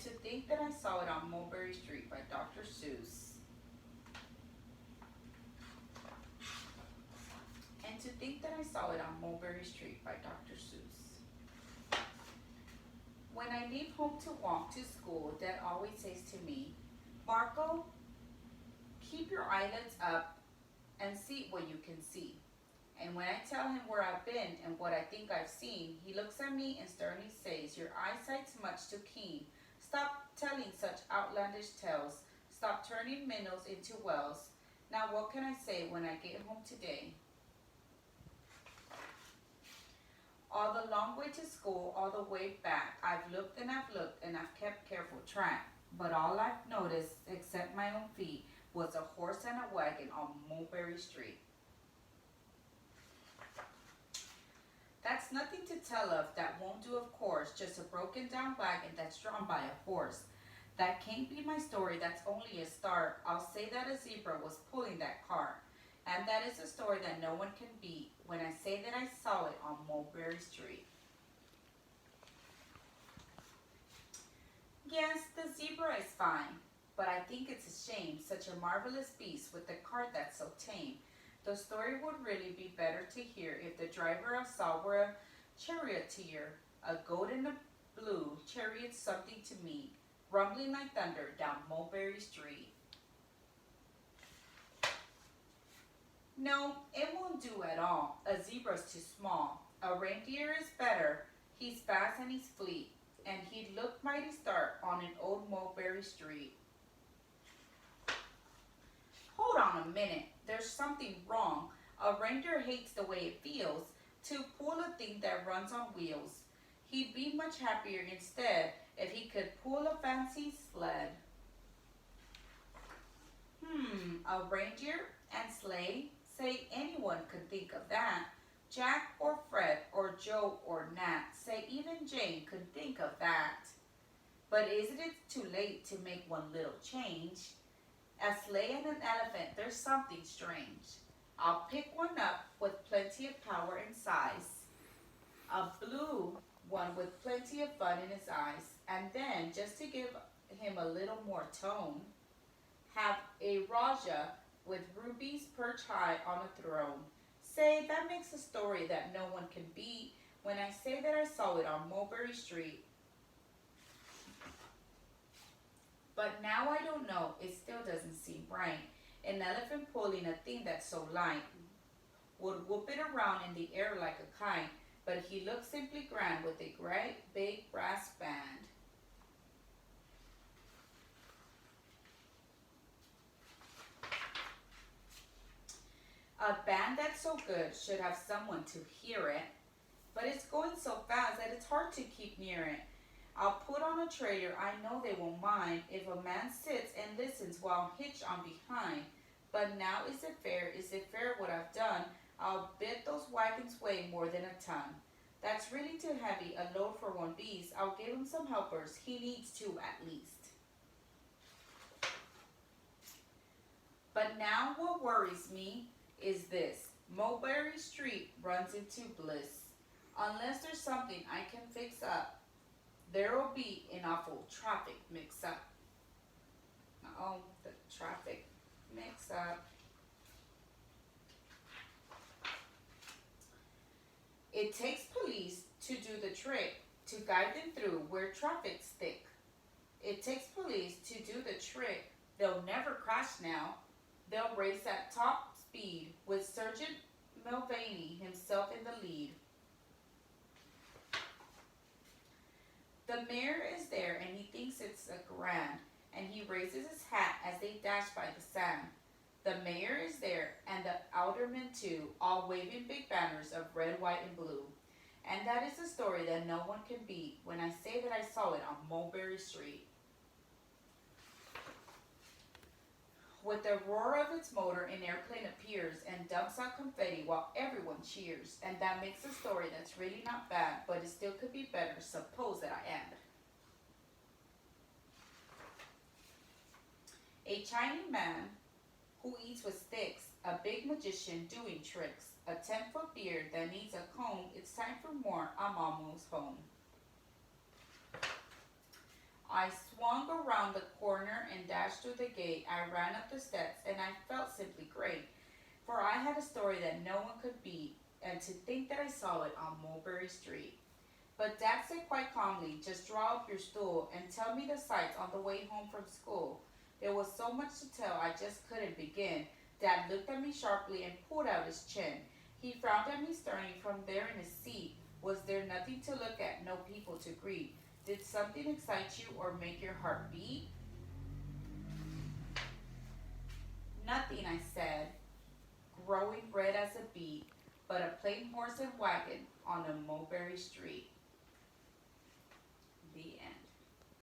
to think that I saw it on Mulberry Street by Dr. Seuss. And to think that I saw it on Mulberry Street by Dr. Seuss. When I leave home to walk to school, Dad always says to me, Marco, keep your eyelids up and see what you can see. And when I tell him where I've been and what I think I've seen, he looks at me and sternly says, your eyesight's much too keen. Stop telling such outlandish tales. Stop turning minnows into wells. Now what can I say when I get home today? All the long way to school, all the way back, I've looked and I've kept careful track. But all I've noticed, except my own feet, was a horse and a wagon on Mulberry Street. That's nothing to tell of, that won't do of course, just a broken down wagon that's drawn by a horse. That can't be my story, that's only a start. I'll say that a zebra was pulling that cart. And that is a story that no one can beat when I say that I saw it on Mulberry Street. Yes, the zebra is fine, but I think it's a shame, such a marvelous beast with a cart that's so tame. The story would really be better to hear if the driver I saw were a charioteer, a gold and a blue chariot something to meet, rumbling like thunder down Mulberry Street. No, it won't do at all. A zebra's too small. A reindeer is better. He's fast and he's fleet, and he'd look mighty stark on an old Mulberry Street. Hold on a minute, there's something wrong. A reindeer hates the way it feels to pull a thing that runs on wheels. He'd be much happier instead if he could pull a fancy sled. A reindeer and sleigh? Say anyone could think of that. Jack or Fred or Joe or Nat, say even Jane could think of that. But isn't it too late to make one little change? A sleigh and an elephant, there's something strange. I'll pick one up with plenty of power and size. A blue one with plenty of fun in his eyes. And then, just to give him a little more tone, have a Raja with rubies perched high on a throne. Say, that makes a story that no one can beat when I say that I saw it on Mulberry Street. But now I don't know, it still doesn't seem right. An elephant pulling a thing that's so light would whoop it around in the air like a kite, but he looks simply grand with a great big brass band. A band that's so good should have someone to hear it, but it's going so fast that it's hard to keep near it. I'll put on a trailer, I know they won't mind if a man sits and listens while I'm hitched on behind. But now is it fair what I've done? I'll bet those wagons weigh more than a ton. That's really too heavy, a load for one beast. I'll give him some helpers, he needs two at least. But now what worries me is this. Mulberry Street runs into bliss. Unless there's something I can fix up, there'll be an awful traffic mix-up. Oh, the traffic mix-up. It takes police to do the trick, to guide them through where traffic's thick. It takes police to do the trick. They'll never crash now. They'll race at top speed with Sergeant Mulvaney himself in the lead. The mayor is there and he thinks it's a grand, and he raises his hat as they dash by the sand. The mayor is there and the aldermen too, all waving big banners of red, white, and blue. And that is a story that no one can beat when I say that I saw it on Mulberry Street. With the roar of its motor, an airplane appears and dumps out confetti while everyone cheers. And that makes a story that's really not bad, but it still could be better, suppose that I am. A Chinese man who eats with sticks, a big magician doing tricks, a 10-foot beard that needs a comb, it's time for more, I'm almost home. I swung around the corner and dashed through the gate. I ran up the steps, and I felt simply great, for I had a story that no one could beat, and to think that I saw it on Mulberry Street. But Dad said quite calmly, just draw up your stool and tell me the sights on the way home from school. There was so much to tell I just couldn't begin. Dad looked at me sharply and pulled out his chin. He frowned at me sternly from there in his seat. Was there nothing to look at, no people to greet? Did something excite you or make your heart beat? Nothing, I said, growing red as a beet, but a plain horse and wagon on a Mulberry Street.